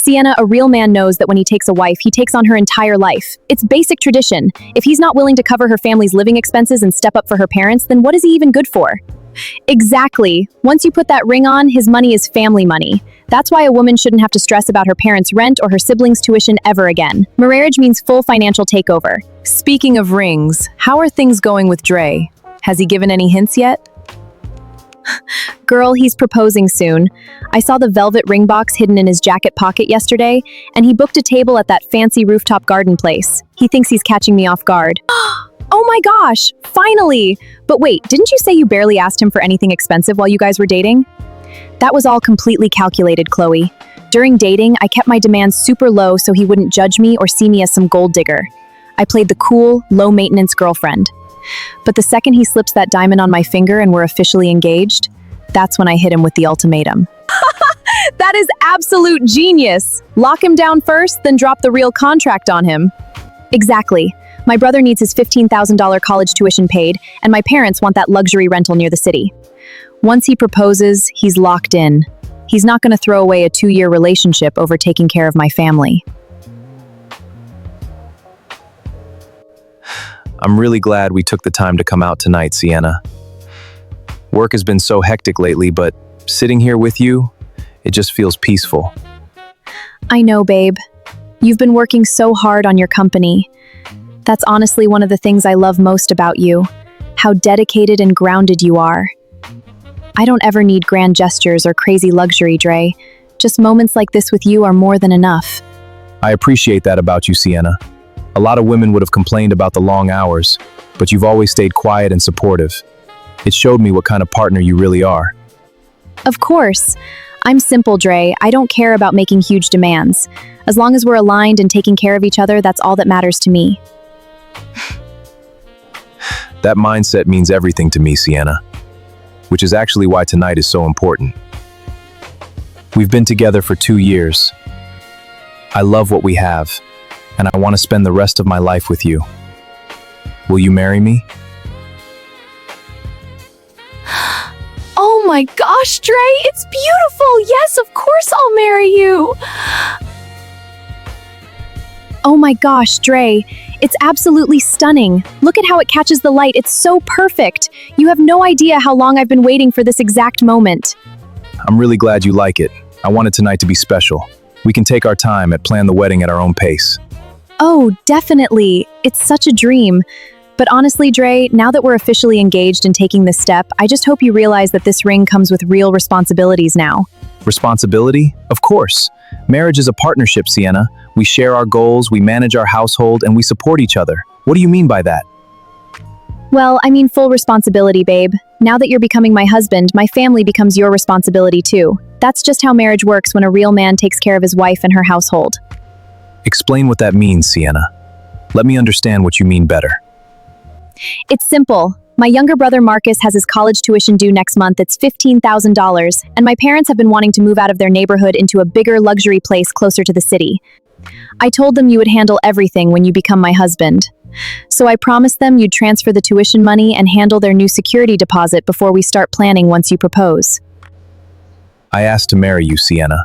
Sienna, a real man knows that when he takes a wife, he takes on her entire life. It's basic tradition. If he's not willing to cover her family's living expenses and step up for her parents, then what is he even good for? Exactly. Once you put that ring on, his money is family money. That's why a woman shouldn't have to stress about her parents' rent or her siblings' tuition ever again. Marriage means full financial takeover. Speaking of rings, how are things going with Dre? Has he given any hints yet? Girl, he's proposing soon. I saw the velvet ring box hidden in his jacket pocket yesterday, and he booked a table at that fancy rooftop garden place. He thinks he's catching me off guard. Oh my gosh, finally! But wait, didn't you say you barely asked him for anything expensive while you guys were dating? That was all completely calculated, Chloe. During dating, I kept my demands super low so he wouldn't judge me or see me as some gold digger. I played the cool, low-maintenance girlfriend. But the second he slips that diamond on my finger and we're officially engaged, that's when I hit him with the ultimatum. That is absolute genius! Lock him down first, then drop the real contract on him. Exactly. My brother needs his $15,000 college tuition paid, and my parents want that luxury rental near the city. Once he proposes, he's locked in. He's not going to throw away a 2-year relationship over taking care of my family. I'm really glad we took the time to come out tonight, Sienna. Work has been so hectic lately, but sitting here with you, it just feels peaceful. I know, babe. You've been working so hard on your company. That's honestly one of the things I love most about you, how dedicated and grounded you are. I don't ever need grand gestures or crazy luxury, Dre. Just moments like this with you are more than enough. I appreciate that about you, Sienna. A lot of women would have complained about the long hours, but you've always stayed quiet and supportive. It showed me what kind of partner you really are. Of course. I'm simple, Dre. I don't care about making huge demands. As long as we're aligned and taking care of each other, that's all that matters to me. That mindset means everything to me, Sienna, which is actually why tonight is so important. We've been together for 2 years. I love what we have, and I want to spend the rest of my life with you. Will you marry me? Oh my gosh, Dre, it's beautiful! Yes, of course I'll marry you! Oh my gosh, Dre, it's absolutely stunning. Look at how it catches the light, it's so perfect. You have no idea how long I've been waiting for this exact moment. I'm really glad you like it. I wanted tonight to be special. We can take our time and plan the wedding at our own pace. Oh, definitely. It's such a dream. But honestly, Dre, now that we're officially engaged and taking this step, I just hope you realize that this ring comes with real responsibilities now. Responsibility? Of course. Marriage is a partnership, Sienna. We share our goals, we manage our household, and we support each other. What do you mean by that? Well, I mean full responsibility, babe. Now that you're becoming my husband, my family becomes your responsibility too. That's just how marriage works when a real man takes care of his wife and her household. Explain what that means, Sienna. Let me understand what you mean better. It's simple. My younger brother Marcus has his college tuition due next month. It's $15,000, and my parents have been wanting to move out of their neighborhood into a bigger luxury place closer to the city. I told them you would handle everything when you become my husband. So I promised them you'd transfer the tuition money and handle their new security deposit before we start planning once you propose. I asked to marry you, Sienna.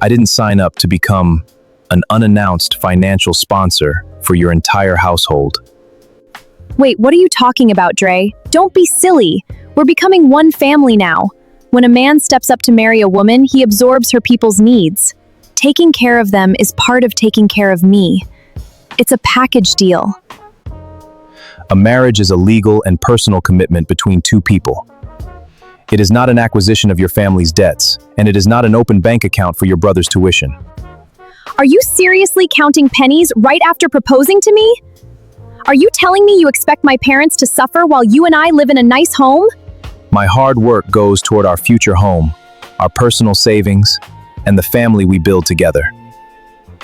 I didn't sign up to become an unannounced financial sponsor for your entire household. Wait, what are you talking about, Dre? Don't be silly. We're becoming one family now. When a man steps up to marry a woman, he absorbs her people's needs. Taking care of them is part of taking care of me. It's a package deal. A marriage is a legal and personal commitment between two people. It is not an acquisition of your family's debts, and it is not an open bank account for your brother's tuition. Are you seriously counting pennies right after proposing to me? Are you telling me you expect my parents to suffer while you and I live in a nice home? My hard work goes toward our future home, our personal savings, and the family we build together.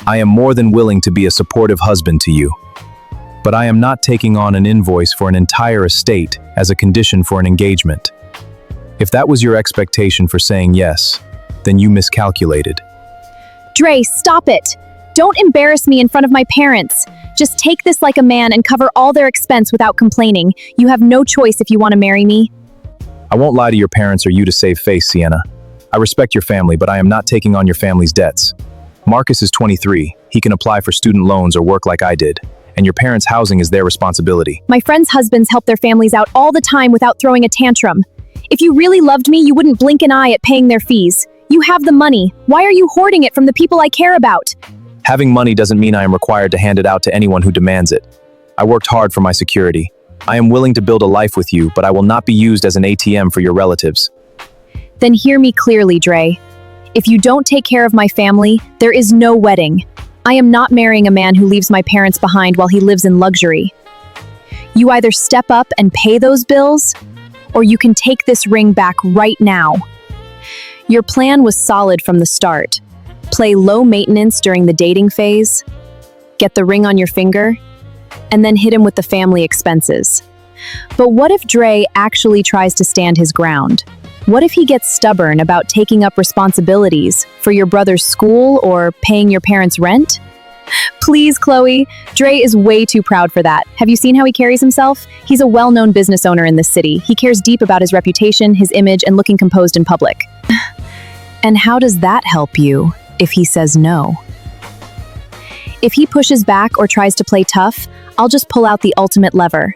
I am more than willing to be a supportive husband to you, but I am not taking on an invoice for an entire estate as a condition for an engagement. If that was your expectation for saying yes, then you miscalculated. Dre, stop it! Don't embarrass me in front of my parents. Just take this like a man and cover all their expense without complaining. You have no choice if you want to marry me. I won't lie to your parents or you to save face, Sienna. I respect your family, but I am not taking on your family's debts. Marcus is 23. He can apply for student loans or work like I did. And your parents' housing is their responsibility. My friends' husbands help their families out all the time without throwing a tantrum. If you really loved me, you wouldn't blink an eye at paying their fees. You have the money. Why are you hoarding it from the people I care about? Having money doesn't mean I am required to hand it out to anyone who demands it. I worked hard for my security. I am willing to build a life with you, but I will not be used as an ATM for your relatives. Then hear me clearly, Dre. If you don't take care of my family, there is no wedding. I am not marrying a man who leaves my parents behind while he lives in luxury. You either step up and pay those bills, or you can take this ring back right now. Your plan was solid from the start. Play low maintenance during the dating phase, get the ring on your finger, and then hit him with the family expenses. But what if Dre actually tries to stand his ground? What if he gets stubborn about taking up responsibilities for your brother's school or paying your parents' rent? Please, Chloe, Dre is way too proud for that. Have you seen how he carries himself? He's a well-known business owner in this city. He cares deep about his reputation, his image, and looking composed in public. And how does that help you if he says no? If he pushes back or tries to play tough, I'll just pull out the ultimate lever.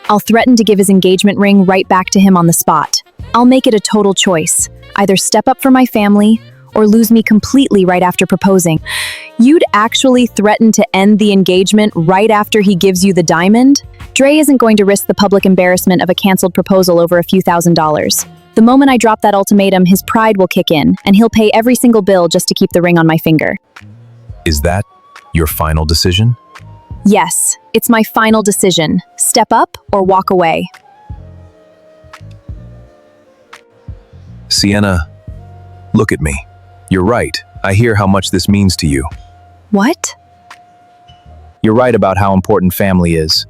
I'll threaten to give his engagement ring right back to him on the spot. I'll make it a total choice. Either step up for my family or lose me completely right after proposing. You'd actually threaten to end the engagement right after he gives you the diamond? Dre isn't going to risk the public embarrassment of a canceled proposal over a few $1,000s. The moment I drop that ultimatum, his pride will kick in, and he'll pay every single bill just to keep the ring on my finger. Is that your final decision? Yes, it's my final decision. Step up or walk away. Sienna, look at me. You're right. I hear how much this means to you. What? You're right about how important family is.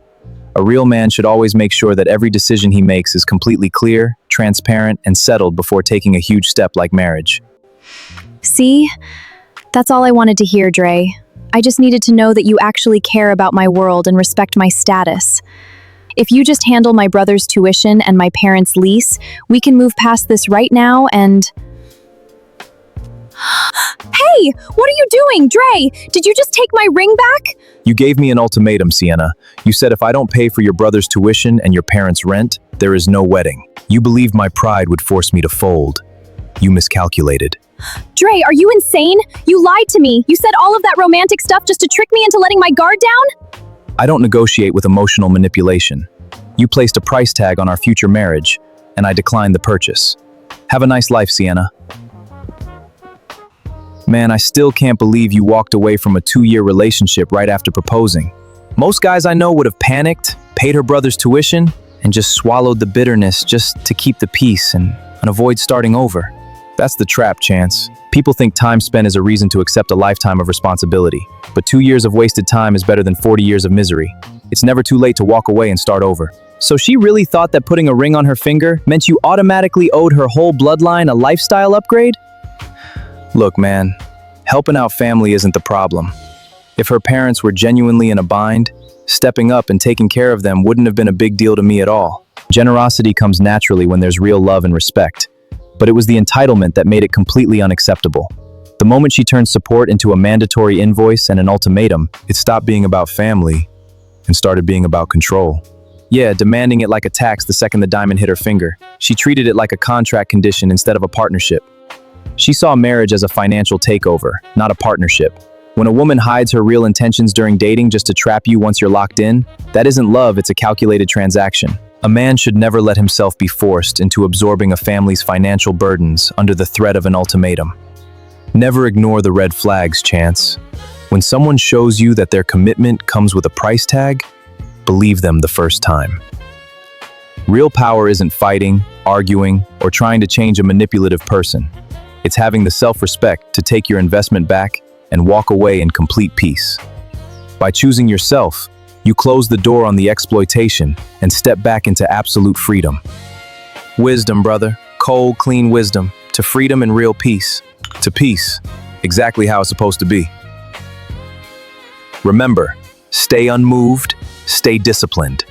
A real man should always make sure that every decision he makes is completely clear, transparent, and settled before taking a huge step like marriage. See? That's all I wanted to hear, Dre. I just needed to know that you actually care about my world and respect my status. If you just handle my brother's tuition and my parents' lease, we can move past this right now and... Hey! What are you doing, Dre? Did you just take my ring back? You gave me an ultimatum, Sienna. You said if I don't pay for your brother's tuition and your parents' rent, there is no wedding. You believed my pride would force me to fold. You miscalculated. Dre, are you insane? You lied to me. You said all of that romantic stuff just to trick me into letting my guard down? I don't negotiate with emotional manipulation. You placed a price tag on our future marriage, and I declined the purchase. Have a nice life, Sienna. Man, I still can't believe you walked away from a 2-year relationship right after proposing. Most guys I know would have panicked, paid her brother's tuition, and just swallowed the bitterness just to keep the peace and avoid starting over. That's the trap, Chance. People think time spent is a reason to accept a lifetime of responsibility. But 2 years of wasted time is better than 40 years of misery. It's never too late to walk away and start over. So she really thought that putting a ring on her finger meant you automatically owed her whole bloodline a lifestyle upgrade? Look, man, helping out family isn't the problem. If her parents were genuinely in a bind, stepping up and taking care of them wouldn't have been a big deal to me at all. Generosity comes naturally when there's real love and respect. But it was the entitlement that made it completely unacceptable. The moment she turned support into a mandatory invoice and an ultimatum, it stopped being about family and started being about control. Yeah, demanding it like a tax the second the diamond hit her finger. She treated it like a contract condition instead of a partnership. She saw marriage as a financial takeover, not a partnership. When a woman hides her real intentions during dating just to trap you once you're locked in, that isn't love, it's a calculated transaction. A man should never let himself be forced into absorbing a family's financial burdens under the threat of an ultimatum. Never ignore the red flags, Chance. When someone shows you that their commitment comes with a price tag, believe them the first time. Real power isn't fighting, arguing, or trying to change a manipulative person. It's having the self-respect to take your investment back and walk away in complete peace. By choosing yourself, you close the door on the exploitation and step back into absolute freedom. Wisdom, brother. Cold, clean wisdom. To freedom and real peace. To peace. Exactly how it's supposed to be. Remember, stay unmoved, stay disciplined,